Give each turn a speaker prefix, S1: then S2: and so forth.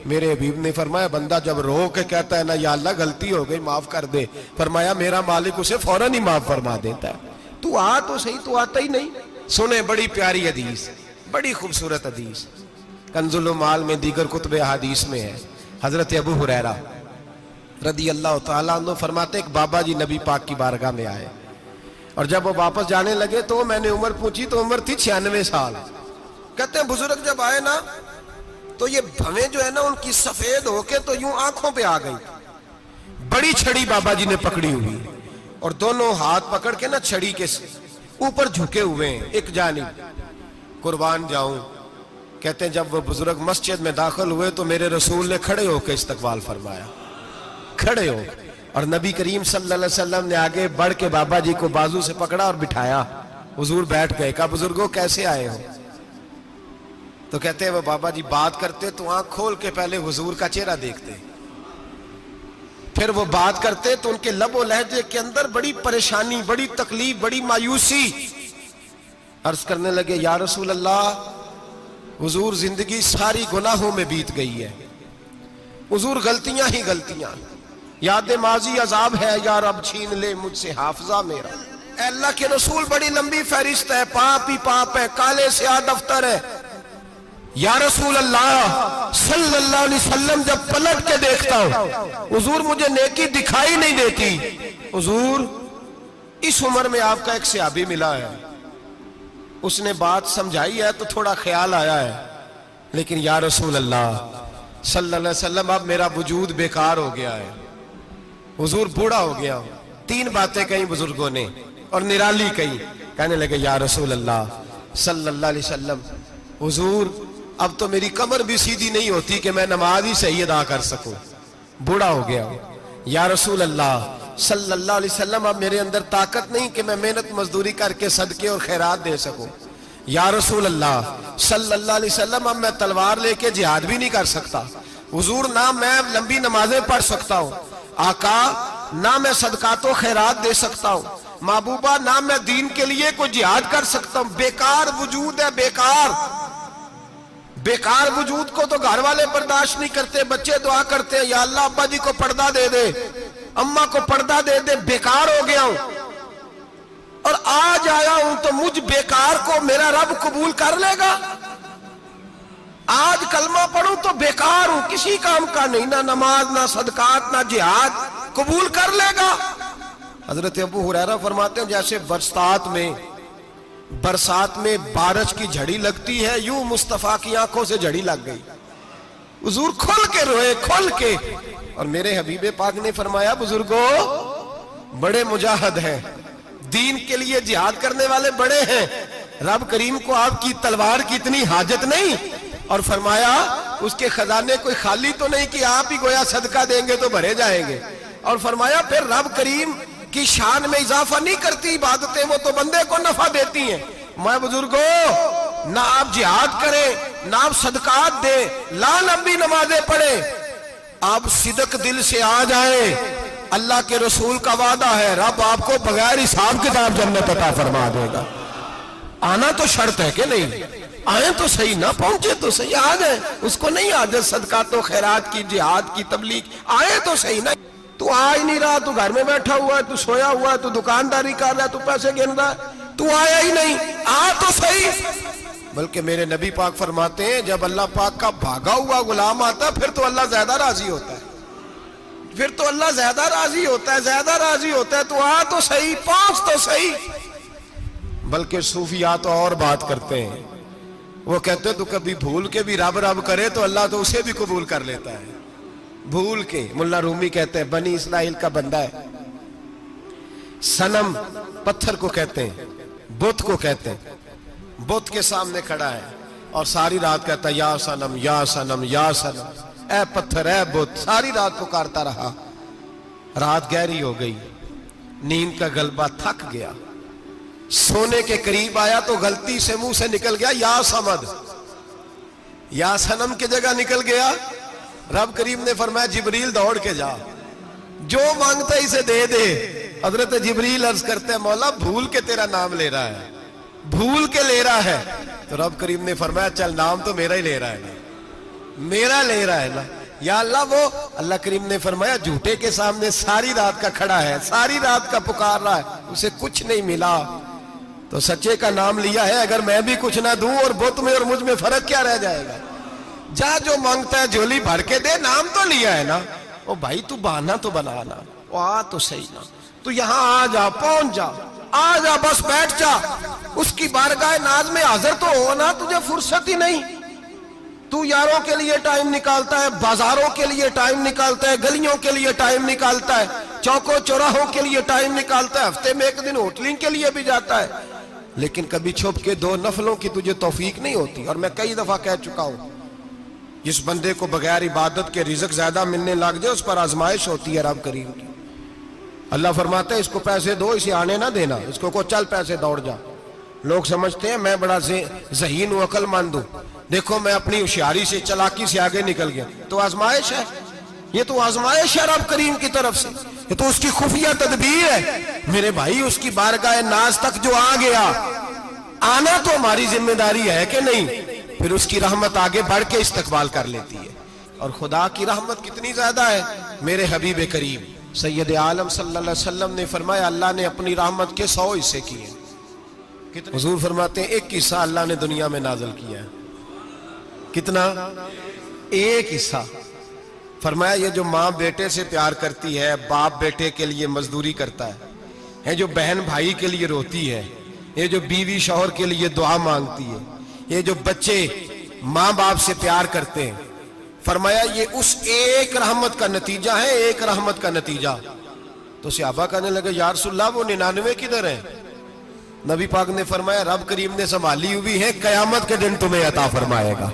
S1: मेरे हबीब ने फरमाया बंदा जब रो के कहता है ना या अल्लाह गलती हो गई माफ कर दे, फरमाया मेरा मालिक उसे फौरन ही माफ फरमा देता है। तू आ तो सही, तू आता ही नहीं। सुने बड़ी प्यारी हदीस, बड़ी खूबसूरत हदीस, कंजुल माल में दीगर कुतुब हदीस में है। हजरत अबू हुरैरा रदी अल्लाह तआला अन्हु फरमाते एक बाबा जी नबी पाक की बारगाह में आए और जब वो वापस जाने लगे तो मैंने उम्र पूछी तो उम्र थी 96 साल। कहते हैं बुजुर्ग जब आए ना तो ये भवें जो है ना उनकी सफेद होके तो यूं आंखों पे आ गई। बड़ी छड़ी बाबा जी ने पकड़ी हुई और दोनों हाथ पकड़ के ना छड़ी के ऊपर झुके हुए हैं एक जानिब। कुर्बान जाऊं, कहते हैं जब वो बुजुर्ग मस्जिद में दाखिल हुए तो मेरे रसूल ने खड़े होकर इस्तकबाल फरमाया, खड़े हो। और नबी करीम सल्लल्लाहु अलैहि वसल्लम ने आगे बढ़ के बाबा जी को बाजू से पकड़ा और बिठाया। हुजूर बैठ गए। कहा बुजुर्गों कैसे आए हो? तो कहते हैं वो बाबा जी बात करते तो आंख खोल के पहले हुजूर का चेहरा देखते, फिर वो बात करते तो उनके लबो लहजे के अंदर बड़ी परेशानी, बड़ी तकलीफ, बड़ी मायूसी। अर्ज करने लगे या रसूल अल्लाह, हुजूर जिंदगी सारी गुनाहों में बीत गई है, हुजूर गलतियां ही गलतियां, याद माजी अजाब है, यार अब छीन ले मुझसे हाफजा मेरा। अल्लाह के रसूल बड़ी लंबी फहरिस्त है, पाप ही पाप है, काले स्याह दफ्तर है। या रसूल अल्लाह सल्लल्लाहु अलैहि वसल्लम जब पलट के देखता हूं हुजूर मुझे नेकी दिखाई नहीं देती। हुजूर इस उम्र में आपका एक सहाबी मिला है, उसने बात समझाई है तो थोड़ा ख्याल आया है, लेकिन या रसूल अल्लाह सल्लल्लाहु अलैहि वसल्लम अब मेरा वजूद बेकार हो गया है, हुजूर बूढ़ा हो गया हूं। 3 बातें कही बुजुर्गों ने और निराली कही। कहने लगे या रसूल अल्लाह सल्लल्लाहु अलैहि वसल्लम, हुजूर अब तो मेरी कमर भी सीधी नहीं होती कि मैं नमाज ही सही अदा कर सकूं, बूढ़ा हो गया हूं। या रसूल अल्लाह सल्लल्लाहु अलैहि वसल्लम अब मेरे अंदर ताकत नहीं कि मैं मेहनत मजदूरी करके सदके और खैरात दे सकूं। या रसूल अल्लाह सल्लल्लाहु अलैहि वसल्लम अब मैं तलवार लेके जिहाद भी नहीं कर सकता। हुजूर ना मैं लंबी नमाजें पढ़ सकता हूं, आका ना मैं सदकातो खैरात दे सकता हूं, महबूबा ना मैं दीन के लिए कोई जिहाद कर सकता हूं। बेकार वजूद है, बेकार बेकार वजूद को तो घर वाले बर्दाश्त नहीं करते, बच्चे दुआ करते हैं या अल्लाह अब्बा जी को पर्दा दे दे, अम्मा को पर्दा दे दे, बेकार हो गया हूं और आज आया हूं तो मुझ बेकार को मेरा रब कबूल कर लेगा। आज कलमा पढ़ूं तो बेकार हूं, किसी काम का नहीं, ना नमाज ना सदकात ना जिहाद, कबूल कर लेगा। हजरत अबू हुरैरा फरमाते हैं जैसे बरसात में बारिश की झड़ी लगती है, यूं मुस्तफा की आंखों से झड़ी लग गई। हुजूर खुल के रोए, खुल के। और मेरे हबीबे पाक ने फरमाया बुजुर्गों बड़े मुजाहिद हैं, दीन के लिए जिहाद करने वाले बड़े हैं, रब करीम को आपकी तलवार की इतनी हाजत नहीं। और फरमाया उसके खजाने कोई खाली तो नहीं कि आप ही गोया सदका देंगे तो भरे जाएंगे। और फरमाया फिर रब करीम की शान में इजाफा नहीं करती इबादतें, वो तो बंदे को नफा देती हैं। मैं बुजुर्गों ना आप जिहाद करें ना आप सदकात दे, ला लंबी नमाजें पढ़े, आप सिदक दिल से आ जाए, अल्लाह के रसूल का वादा है रब आपको बगैर हिसाब किताब जन्नत अता फरमा देगा। आना तो शर्त है कि नहीं, आए तो सही ना, पहुंचे तो सही, आ जाए, उसको नहीं आदत सदकातो खैरात की, जिहाद की, तबलीग, आए तो सही ना। तू आ ही नहीं रहा, तू घर में बैठा हुआ है, तू सोया हुआ है, तू दुकानदारी कर रहा है, तू पैसे गिन रहा है, तू आया ही नहीं, आ तो सही। बल्कि मेरे नबी पाक फरमाते हैं जब अल्लाह पाक का भागा हुआ गुलाम आता है फिर तो अल्लाह ज्यादा राजी होता है, फिर तो अल्लाह ज्यादा राजी होता है, ज्यादा राजी होता है। तू आ तो सही, पहुंच तो सही। बल्कि सूफिया तो और बात करते हैं, वो कहते तू कभी भूल के भी रब रब करे तो अल्लाह तो उसे भी कबूल कर लेता है, भूल के। मुल्ला रूमी कहते हैं बनी इस्राइल का बंदा है, सनम पत्थर को कहते हैं, बुत को कहते हैं, बुत के सामने खड़ा है और सारी रात कहता है या सनम या सनम या सनम, ऐ पत्थर ऐ बुत, सारी रात पुकारता रहा। रात गहरी हो गई, नींद का गलबा थक गया, सोने के करीब आया तो गलती से मुंह से निकल गया या समद, या सनम की जगह निकल गया। रब करीम ने फरमाया जिब्रील दौड़ के जा, जो मांगता इसे दे दे। हजरत जिब्रील अर्ज करते हैं मौला भूल के तेरा नाम ले रहा है, भूल के ले रहा है, तो रब करीम ने फरमाया चल नाम तो मेरा ही ले रहा है ना, मेरा ले रहा है ना। या अल्लाह, वो अल्लाह करीम ने फरमाया झूठे के सामने सारी रात का खड़ा है, सारी रात का पुकार रहा है, उसे कुछ नहीं मिला, तो सच्चे का नाम लिया है। अगर मैं भी कुछ ना दूं और बुत में और मुझ में फर्क क्या रह जाएगा? जा जो मांगता है झोली भर के दे, नाम तो लिया है ना। ओ भाई तू बहाना तो बनाना, ओ आ तो सही ना, तू यहां आ जा, पहुंच जा, आ जा, बस बैठ जा, उसकी बारगाह नाज में हाजिर तो हो ना। तुझे फुर्सत ही नहीं, तू यारों के लिए टाइम निकालता है, बाजारों के लिए टाइम निकालता है, गलियों के लिए टाइम निकालता है, चौकों चौराहों के लिए टाइम निकालता है, हफ्ते में एक दिन होटलिंग के लिए भी जाता है, लेकिन कभी छुप के दो नफलों की तुझे तौफीक नहीं होती। और मैं कई दफा कह चुका हूं, जिस बंदे को बगैर इबादत के रिज़्क ज्यादा मिलने लग जाए, उस पर आजमाइश होती है रब करीम की। अल्लाह फरमाता है इसको पैसे दो, इसे आने ना देना, इसको को चल पैसे दौड़ जा। लोग समझते हैं मैं बड़ा ज़हीन हूं, अक्लमंद हूं, देखो मैं अपनी होशियारी से, चलाकी से आगे निकल गया। तो आजमाइश है, ये तो आजमाइश है रब करीम की तरफ से, ये तो उसकी खुफिया तदबीर है मेरे भाई। उसकी बारगाह नाज तक जो आ गया, आना तो हमारी जिम्मेदारी है कि नहीं, फिर उसकी रहमत आगे बढ़ के इस्तकबाल कर लेती है। और खुदा की रहमत कितनी ज्यादा है, मेरे हबीब करीम सैयद आलम सल्लल्लाहु अलैहि वसल्लम ने फरमाया अल्लाह ने अपनी रहमत के 100 हिस्से किए। कितने? हुजूर फरमाते हैं एक हिस्सा अल्लाह ने दुनिया में नाज़िल किया है। कितना? एक हिस्सा। फरमाया ये जो माँ बेटे से प्यार करती है, बाप बेटे के लिए मजदूरी करता है, जो बहन भाई के लिए रोती है, ये जो बीवी शौहर के लिए दुआ मांगती है, ये जो बच्चे माँ बाप से प्यार करते हैं, फरमाया ये उस एक रहमत का नतीजा है, एक रहमत का नतीजा। तो सहाबा कहने लगे या रसूलल्लाह वो 99 किधर है? नबी पाक ने फरमाया रब करीम ने संभाली हुई है, कयामत के दिन तुम्हें अता फरमाएगा।